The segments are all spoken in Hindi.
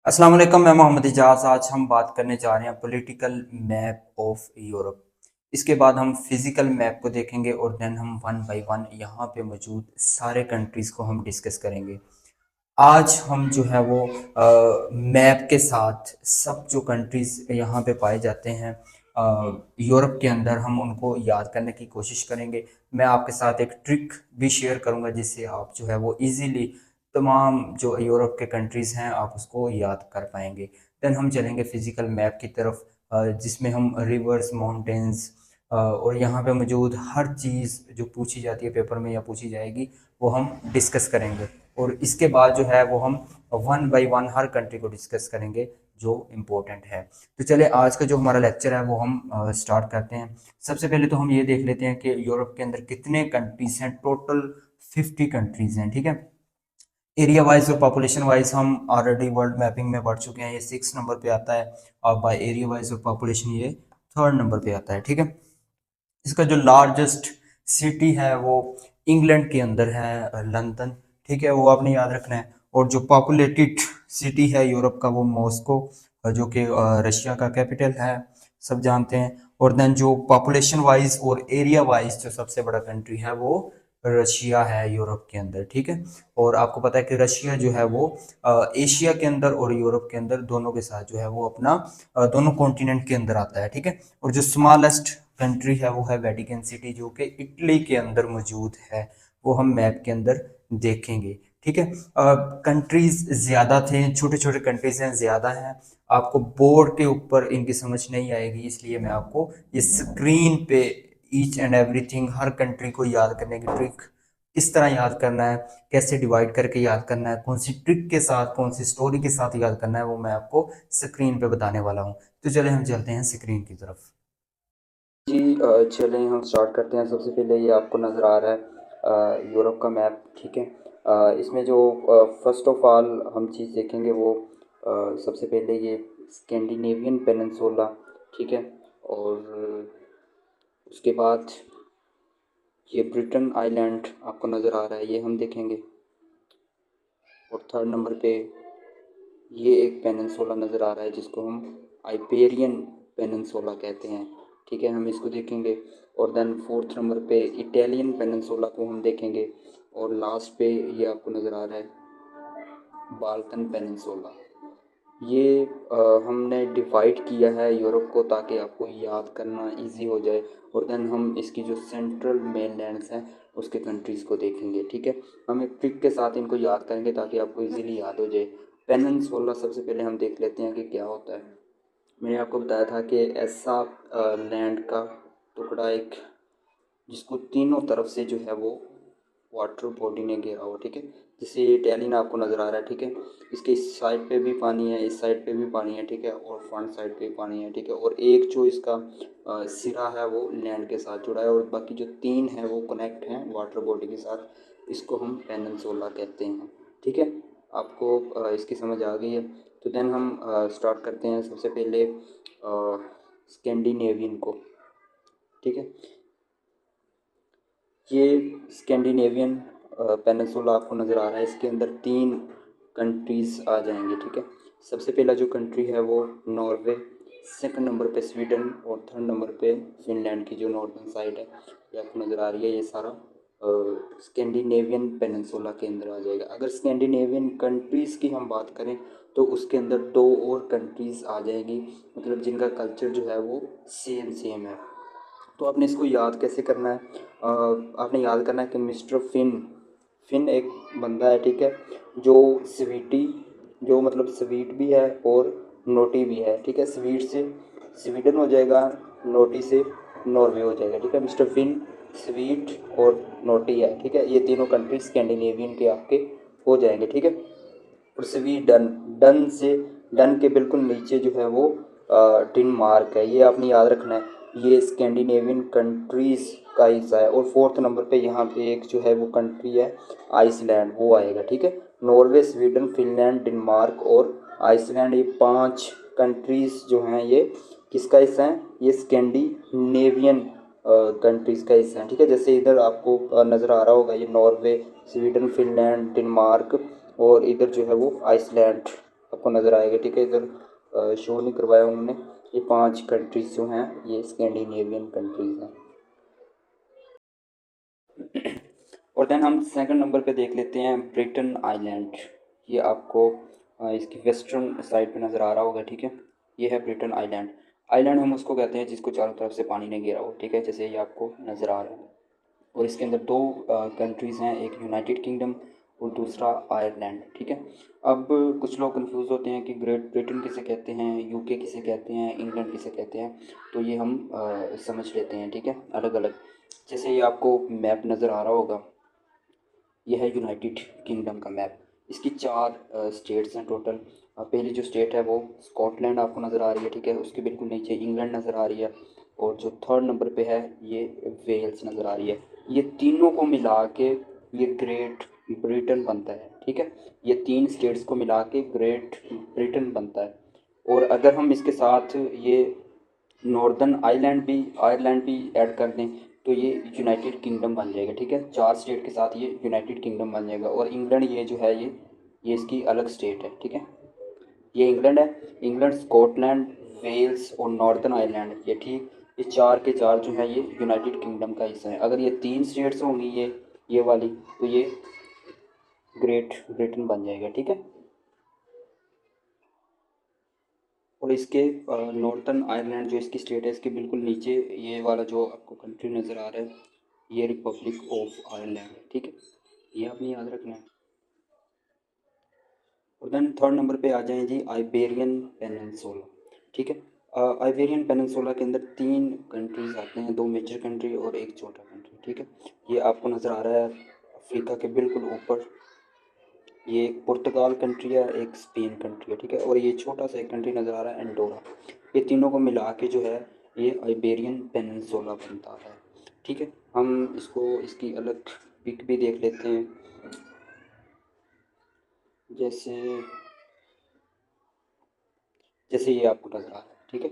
अस्सलाम वालेकुम, मैं मोहम्मद इजाज़। आज हम बात करने जा रहे हैं पॉलिटिकल मैप ऑफ यूरोप। इसके बाद हम फिज़िकल मैप को देखेंगे और देन हम वन बाय वन यहाँ पे मौजूद सारे कंट्रीज़ को हम डिस्कस करेंगे। आज हम जो है वो मैप के साथ सब जो कंट्रीज़ यहाँ पे पाए जाते हैं यूरोप के अंदर, हम उनको याद करने की कोशिश करेंगे। मैं आपके साथ एक ट्रिक भी शेयर करूँगा जिससे आप जो है वो इजीली तमाम जो यूरोप के कंट्रीज़ हैं आप उसको याद कर पाएंगे। देन हम चलेंगे फिज़िकल मैप की तरफ, जिसमें हम रिवर्स, माउंटेन्स और यहाँ पे मौजूद हर चीज़ जो पूछी जाती है पेपर में या पूछी जाएगी वो हम डिस्कस करेंगे। और इसके बाद जो है वो हम one by one her country को डिस्कस करेंगे जो इम्पोर्टेंट है। तो चलिए आज का जो हमारा लेक्चर है वो हम स्टार्ट करते हैं। सबसे पहले तो हम ये देख लेते हैं कि यूरोप के अंदर कितने कंट्रीज हैं। टोटल 50 कंट्रीज हैं, ठीक है। एरिया वाइज और पॉपुलेशन वाइज हम ऑलरेडी वर्ल्ड मैपिंग में बढ़ चुके हैं, ये 6 नंबर पे आता है। और बाय एरिया वाइज और पॉपुलेशन ये 3rd नंबर पे आता है, ठीक है। इसका जो लार्जेस्ट सिटी है वो इंग्लैंड के अंदर है, लंदन, ठीक है, वो आपने याद रखना है। और जो पॉपुलेटेड सिटी है यूरोप का वो मॉस्को, जो कि रशिया का कैपिटल है, सब जानते हैं। और देन जो पॉपुलेशन वाइज और एरिया वाइज जो सबसे बड़ा कंट्री है वो रशिया है यूरोप के अंदर, ठीक है। और आपको पता है कि रशिया जो है वो एशिया के अंदर और यूरोप के अंदर दोनों के साथ जो है वो अपना दोनों कॉन्टिनेंट के अंदर आता है, ठीक है। और जो स्मॉलेस्ट कंट्री है वो है वेटिकन सिटी, जो कि इटली के अंदर मौजूद है, वो हम मैप के अंदर देखेंगे, ठीक है। कंट्रीज ज़्यादा थे, छोटे छोटे कंट्रीज हैं, ज़्यादा हैं, आपको बोर्ड के ऊपर इनकी समझ नहीं आएगी, इसलिए मैं आपको ये स्क्रीन पे each and everything her country को याद करने की ट्रिक, किस तरह याद करना है, कैसे डिवाइड करके याद करना है, कौन सी ट्रिक के साथ, कौन सी स्टोरी के साथ याद करना है, वो मैं आपको स्क्रीन पे बताने वाला हूँ। तो चले हम चलते हैं स्क्रीन की तरफ। जी, चलें हम स्टार्ट करते हैं। सबसे पहले ये आपको नज़र आ रहा है यूरोप का मैप, ठीक है। इसमें जो फर्स्ट ऑफ ऑल हम चीज़ देखेंगे वो सबसे पहले ये स्कैंडिनेवियन पेनिनसुला, ठीक है। और उसके बाद ये ब्रिटेन आइलैंड आपको नज़र आ रहा है, ये हम देखेंगे। और 3rd नंबर पे ये एक पेनिनसुला नज़र आ रहा है जिसको हम आइबेरियन पेनिनसुला कहते हैं, ठीक है, हम इसको देखेंगे। और देन 4th नंबर पे इटालियन पेनिनसुला को हम देखेंगे। और लास्ट पे ये आपको नज़र आ रहा है बाल्कन पेनिनसुला। ये हमने डिवाइड किया है यूरोप को ताकि आपको याद करना इजी हो जाए। और देन हम इसकी जो सेंट्रल मेनलैंड्स हैं उसके कंट्रीज़ को देखेंगे, ठीक है। हम एक ट्रिक के साथ इनको याद करेंगे ताकि आपको इजीली याद हो जाए। पेनिनसुला सबसे पहले हम देख लेते हैं कि क्या होता है। मैंने आपको बताया था कि ऐसा लैंड का टुकड़ा एक जिसको तीनों तरफ से जो है वो वाटर बॉडी ने घेरा हुआ, ठीक है। जैसे ये इटालियन आपको नज़र आ रहा है, ठीक है। इसके इस साइड पे भी पानी है, इस साइड पे भी पानी है, ठीक है। और फ्रंट साइड पे भी पानी है, ठीक है। और एक जो इसका सिरा है वो लैंड के साथ जुड़ा है और बाकी जो 3 है वो कनेक्ट हैं वाटर बॉडी के साथ। इसको हम पेनिनसुला कहते हैं, ठीक है। आपको इसकी समझ आ गई है। तो देन हम स्टार्ट करते हैं सबसे पहले स्कैंडिनेवियन को, ठीक है। ये स्कैंडिनेवियन पेनिनसुला आपको नज़र आ रहा है, इसके अंदर 3 कंट्रीज़ आ जाएंगे, ठीक है। सबसे पहला जो कंट्री है वो नॉर्वे, 2nd नंबर पे स्वीडन और 3rd नंबर पे फिनलैंड की जो नॉर्दर्न साइड है ये आपको नज़र आ रही है। ये सारा स्कैंडिनेवियन पेनिनसुला के अंदर आ जाएगा। अगर स्कैंडिनेवियन कंट्रीज़ की हम बात करें तो उसके अंदर 2 और कंट्रीज़ आ जाएंगी, मतलब जिनका कल्चर जो है वो सेम सेम है। तो आपने इसको याद कैसे करना है? आपने याद करना है कि मिस्टर फिन, फिन एक बंदा है, ठीक है, जो स्वीटी, जो मतलब स्वीट भी है और नोटी भी है, ठीक है। स्वीट से स्वीडन हो जाएगा, नोटी से नॉर्वे हो जाएगा, ठीक है। मिस्टर फिन, स्वीट और नोटी है, ठीक है। ये तीनों कंट्री स्कैंडिनेवियन के आपके हो जाएंगे, ठीक है। और स्वीडन, डन से डन के बिल्कुल नीचे जो है वो डेनमार्क है, ये आपने याद रखना है। ये स्कैंडिनेवियन कंट्रीज़ का हिस्सा है। और 4th नंबर पे यहाँ पे एक जो है वो कंट्री है आइसलैंड, वो आएगा, ठीक है। नॉर्वे, स्वीडन, फिनलैंड, डेनमार्क और आइसलैंड, ये 5 कंट्रीज़ जो हैं ये किसका हिस्सा है? ये स्कैंडिनेवियन कंट्रीज़ का हिस्सा है, ठीक है। जैसे इधर आपको नज़र आ रहा होगा ये नॉर्वे, स्वीडन, फिनलैंड, डेनमार्क और इधर जो है वो आइसलैंड, आपको नज़र आएगा, ठीक है। इधर शो नहीं करवाया उन्होंने। ये 5 कंट्रीज़ जो हैं ये स्कैंडिनेवियन कंट्रीज़ हैं। और देन हम सेकंड नंबर पे देख लेते हैं ब्रिटेन आइलैंड। ये आपको इसकी वेस्टर्न साइड पे नज़र आ रहा होगा, ठीक है। ये है ब्रिटेन आइलैंड। आइलैंड हम उसको कहते हैं जिसको चारों तरफ से पानी ने घेरा हो, ठीक है, जैसे ये आपको नज़र आ रहा है। और इसके अंदर दो कंट्रीज़ हैं, एक यूनाइटेड किंगडम और दूसरा आयरलैंड, ठीक है। अब कुछ लोग कंफ्यूज होते हैं कि ग्रेट ब्रिटेन किसे कहते हैं, यूके किसे कहते हैं, इंग्लैंड किसे कहते हैं। तो ये हम समझ लेते हैं, ठीक है, अलग अलग। जैसे ये आपको मैप नज़र आ रहा होगा, ये है यूनाइटेड किंगडम का मैप। इसकी 4 स्टेट्स हैं टोटल। पहली जो स्टेट है वो स्कॉटलैंड आपको नज़र आ रही है, ठीक है। उसके बिल्कुल नीचे इंग्लैंड नज़र आ रही है। और जो थर्ड नंबर पे है ये वेल्स नज़र आ रही है। ये तीनों को मिला के ये ग्रेट ब्रिटेन बनता है, ठीक है। ये 3 स्टेट्स को मिला के ग्रेट ब्रिटेन बनता है। और अगर हम इसके साथ ये नॉर्दर्न आयरलैंड भी ऐड कर दें तो ये यूनाइटेड किंगडम बन जाएगा, ठीक है। 4 स्टेट के साथ ये यूनाइटेड किंगडम बन जाएगा। और इंग्लैंड ये जो है ये इसकी अलग स्टेट है, ठीक है। ये इंग्लैंड है। इंग्लैंड, स्कॉटलैंड, वेल्स और नॉर्दर्न आयरलैंड, ये ठीक, ये 4 के 4 जो है ये यूनाइटेड किंगडम का हिस्सा है। अगर ये 3 स्टेट्स होंगी ये वाली, तो ये ग्रेट ब्रिटेन बन जाएगा, ठीक है। और इसके नॉर्थर्न आयरलैंड जो इसकी स्टेट है, इसके बिल्कुल नीचे ये वाला जो आपको कंट्री नज़र आ रहा है, ये रिपब्लिक ऑफ आयरलैंड है, ठीक है। ये आपने याद रखना है। और देन थर्ड नंबर पे आ जाएं जी आइबेरियन पेनिनसुला, ठीक है। आइबेरियन पेनिनसुला के अंदर 3 कंट्रीज आते हैं, 2 मेजर कंट्री और एक छोटा कंट्री, ठीक है। ये आपको नज़र आ रहा है अफ्रीका के बिल्कुल ऊपर। ये एक पुर्तगाल कंट्री है, एक स्पेन कंट्री है, ठीक है। और ये छोटा सा एक कंट्री नज़र आ रहा है एंडोरा। ये तीनों को मिला के जो है ये आइबेरियन पेनिनसुला बनता है, ठीक है। हम इसको इसकी अलग पिक भी देख लेते हैं। जैसे जैसे ये आपको नज़र आ रहा है, ठीक है।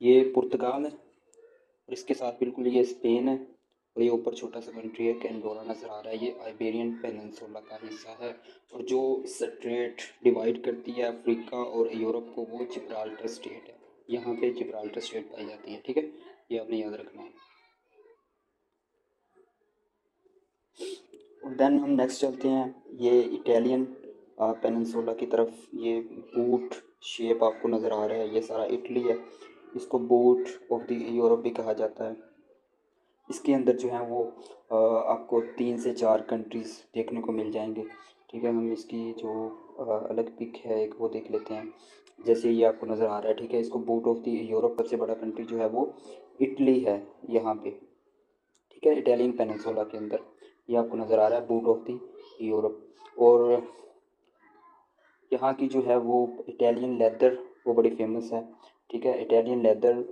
ये पुर्तगाल है और इसके साथ बिल्कुल ये स्पेन है। और ये ऊपर छोटा सा कंट्री है कैंडोरा नज़र आ रहा है, ये आइबेरियन पेनिनसुला का हिस्सा है। और जो स्ट्रेट डिवाइड करती है अफ्रीका और यूरोप को, वो जिब्राल्टर स्टेट है। यहाँ पे जिब्राल्टर स्टेट पाई जाती है, ठीक है। ये आपने याद रखना है। और देन हम नेक्स्ट चलते हैं ये इटालियन पेनिनसुला की तरफ। ये बूट शेप आपको नज़र आ रहा है, ये सारा इटली है। इसको बूट ऑफ द यूरोप भी कहा जाता है। इसके अंदर जो है वो आपको 3 से 4 कंट्रीज़ देखने को मिल जाएंगे, ठीक है। हम इसकी जो अलग पिक है एक वो देख लेते हैं। जैसे ये आपको नज़र आ रहा है, ठीक है। इसको बूट ऑफ द यूरोप, सबसे बड़ा कंट्री जो है वो इटली है यहाँ पे, ठीक है, इटालियन पेनिनसुला के अंदर। ये आपको नज़र आ रहा है बूट ऑफ द यूरोप। और यहाँ की जो है वो इटालियन लेदर वो बड़ी फेमस है, ठीक है। इटालियन लेदर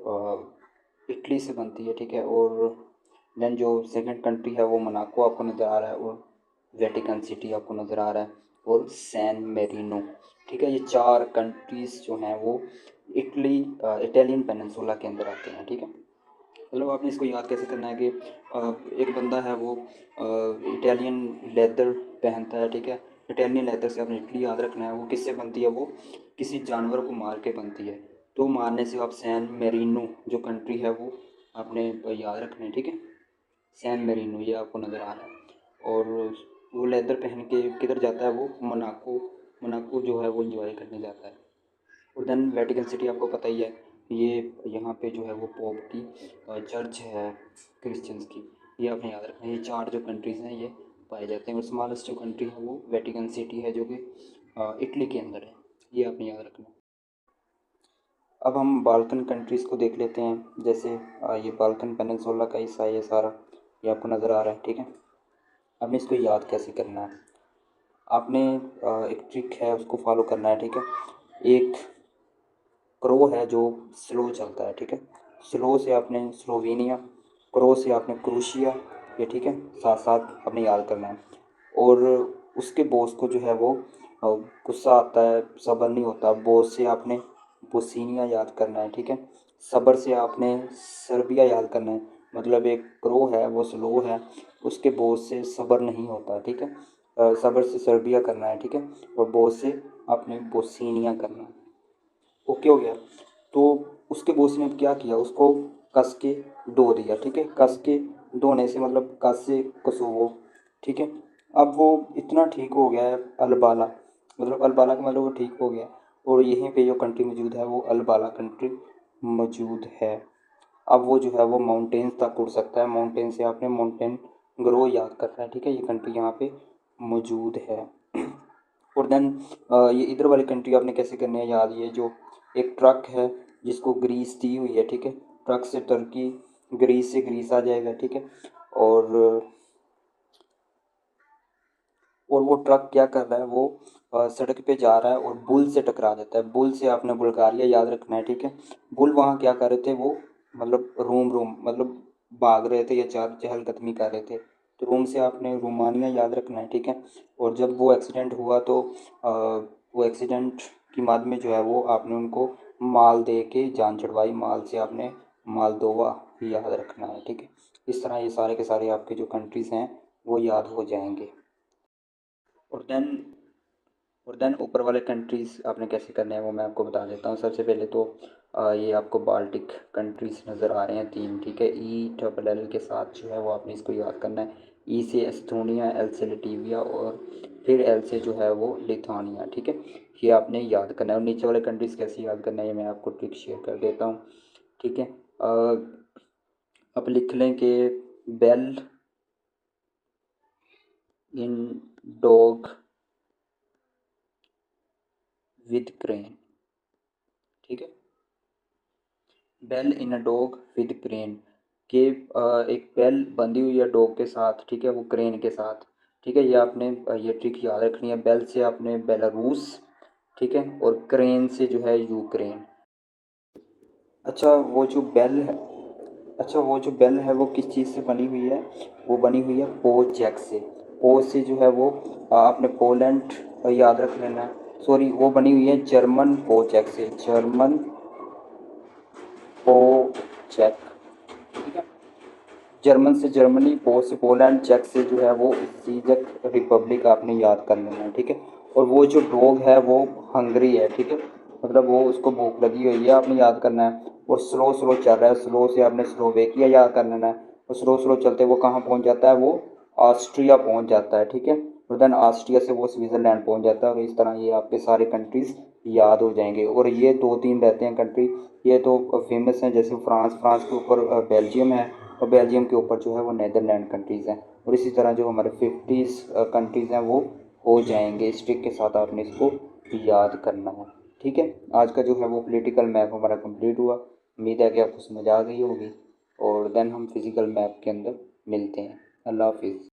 इटली से बनती है, ठीक है। और देन जो सेकंड कंट्री है वो मोनाको आपको नज़र आ रहा है। और वेटिकन सिटी आपको नज़र आ रहा है। और सैन मेरिनो, ठीक है। ये 4 कंट्रीज़ जो हैं वो इटालियन पेनिनसुला के अंदर आते हैं, ठीक है। मतलब आपने इसको याद कैसे करना है कि एक बंदा है वो इटालियन लेदर पहनता है, ठीक है। इटालियन लेदर से आपने इटली याद रखना है। वो किससे बनती है, वो किसी जानवर को मार के बनती है। तो मारने से आप सैन मेरिनो जो कंट्री है वो आपने याद रखना है, ठीक है। सैन मेरिनो ये आपको नज़र आ रहा है। और वो लेदर पहन के किधर जाता है, वो मोनाको मोनाको जो है वो इंजॉय करने जाता है। और देन वेटिकन सिटी आपको पता ही है, ये यहाँ पे जो है वो पोप की चर्च है क्रिश्चियंस की। ये आपने याद रखना है। ये 4 जो कंट्रीज़ हैं ये पाए जाते हैं। और स्मॉलेस्ट जो कंट्री है वो वेटिकन सिटी है, जो कि इटली के अंदर है। ये आपने याद रखना है। अब हम बाल्कन कंट्रीज़ को देख लेते हैं। जैसे ये बाल्कन पेनिनसुला का हिस्सा है ये सारा, ये आपको नज़र आ रहा है, ठीक है। आपने इसको याद कैसे करना है, आपने एक ट्रिक है उसको फॉलो करना है, ठीक है। एक क्रो है जो स्लो चलता है, ठीक है। स्लो से आपने स्लोवेनिया, क्रो से आपने क्रोशिया, ये ठीक है, साथ साथ आपने याद करना है। और उसके बॉस को जो है वो गुस्सा आता है, सब्र नहीं होता, बॉस से आपने बोस्निया याद करना है, ठीक है। सब्र से आपने सर्बिया याद करना है। मतलब एक क्रो है वो स्लो है, उसके बॉस से सब्र नहीं होता, ठीक है। सब्र से सर्बिया करना है, ठीक है। और बॉस से आपने बोस्निया करना है। ओके हो गया। तो उसके बॉस ने क्या किया, उसको कस के धो दिया, ठीक है। कस के धोने से मतलब कस से कसोवो, ठीक है। अब वो इतना ठीक हो गया है अलबाला, मतलब अलबाला का मतलब वो ठीक हो गया। और यहीं पे जो कंट्री मौजूद है वो अलबाला कंट्री मौजूद है। अब वो जो है वो माउंटेन्स तक उड़ सकता है। माउंटेन से आपने माउंटेन ग्रो याद करना है, ठीक है। ये कंट्री यहाँ पे मौजूद है। और देन ये इधर वाली कंट्री आपने कैसे करनी है याद, ये जो एक ट्रक है जिसको ग्रीस दी हुई है, ठीक है। ट्रक से टर्की, ग्रीस से ग्रीस आ जाएगा, ठीक है। और और वो ट्रक क्या कर रहा है, वो सड़क पे जा रहा है और बुल से टकरा जाता है। बुल से आपने बुल्गारिया याद रखना है, ठीक है। बुल वहाँ क्या कर रहे थे, वो मतलब रोम रोम मतलब भाग रहे थे या चहलकदमी कर रहे थे। तो रोम से आपने रोमानिया याद रखना है, ठीक है। और जब वो एक्सीडेंट हुआ तो वो एक्सीडेंट की बाद में जो है वो आपने उनको माल दे के जान छुड़वाई। माल से आपने मालदोवा याद रखना है, ठीक है। इस तरह ये सारे के सारे आपके जो कंट्रीज़ हैं वो याद हो जाएंगे। और देन और देन ऊपर वाले कंट्रीज़ आपने कैसे करने हैं वो मैं आपको बता देता हूँ। सबसे पहले तो ये आपको बाल्टिक कंट्रीज़ नज़र आ रहे हैं तीन, ठीक है। ई डबल एल के साथ जो है वो आपने इसको याद करना है। ई से एस्थोनिया, एल से लिटविया और फिर एल से जो है वो लिथुआनिया, ठीक है। ये आपने याद करना है। और नीचे वाले कंट्रीज़ कैसे याद करना है ये मैं आपको ट्रिक शेयर कर देता हूँ, ठीक है। अब लिख लें कि bell in dog with crane, ठीक है। Bell in a dog with crane के एक बेल बंधी हुई है डॉग के साथ, ठीक है, वो क्रेन के साथ, ठीक है। ये आपने ये ट्रिक याद रखनी है। बेल से आपने बेलारूस, ठीक है, और क्रेन से जो है यूक्रेन। अच्छा वो जो बेल है अच्छा वो जो बेल है वो किस चीज़ से बनी हुई है, वो बनी हुई है पो जैक से। पो से जो है वो आपने पोलैंड याद रख लेना है। सॉरी, वो बनी हुई है जर्मन पो जैक से, जर्मन पो जैक, ठीक है। जर्मन से जर्मनी, पो से पोलैंड, चेक से जो है वो चीजक रिपब्लिक आपने याद कर लेना है, ठीक है। और वो जो डॉग है वो हंगरी है, ठीक है। मतलब वो उसको भूख लगी हुई है, आपने याद करना है। और स्लो स्लो चल रहा है, स्लो से आपने स्लोवेकिया याद कर लेना है। और स्लो स्लो चलते वो कहाँ पहुँच जाता है, वो ऑस्ट्रिया पहुँच जाता है, ठीक है। और देन ऑस्ट्रिया से वो स्विट्ज़रलैंड पहुँच जाता है। और इस तरह ये आपके सारे कंट्रीज़ याद हो जाएंगे। और ये दो तीन रहते हैं कंट्री, ये तो फेमस हैं, जैसे फ्रांस, फ्रांस के ऊपर बेल्जियम है, और बेल्जियम के ऊपर जो है वो नीदरलैंड कंट्रीज़ हैं। और इसी तरह जो हमारे 50 कंट्रीज़ हैं वो हो जाएंगे। इस ट्रिक के साथ आपने इसको याद करना है, ठीक है। आज का जो है वो पॉलिटिकल मैप हमारा कंप्लीट हुआ। उम्मीद है कि आपको समझ आ गई होगी। और देन हम फिज़िकल मैप के अंदर मिलते हैं। अल्लाह हाफिज़।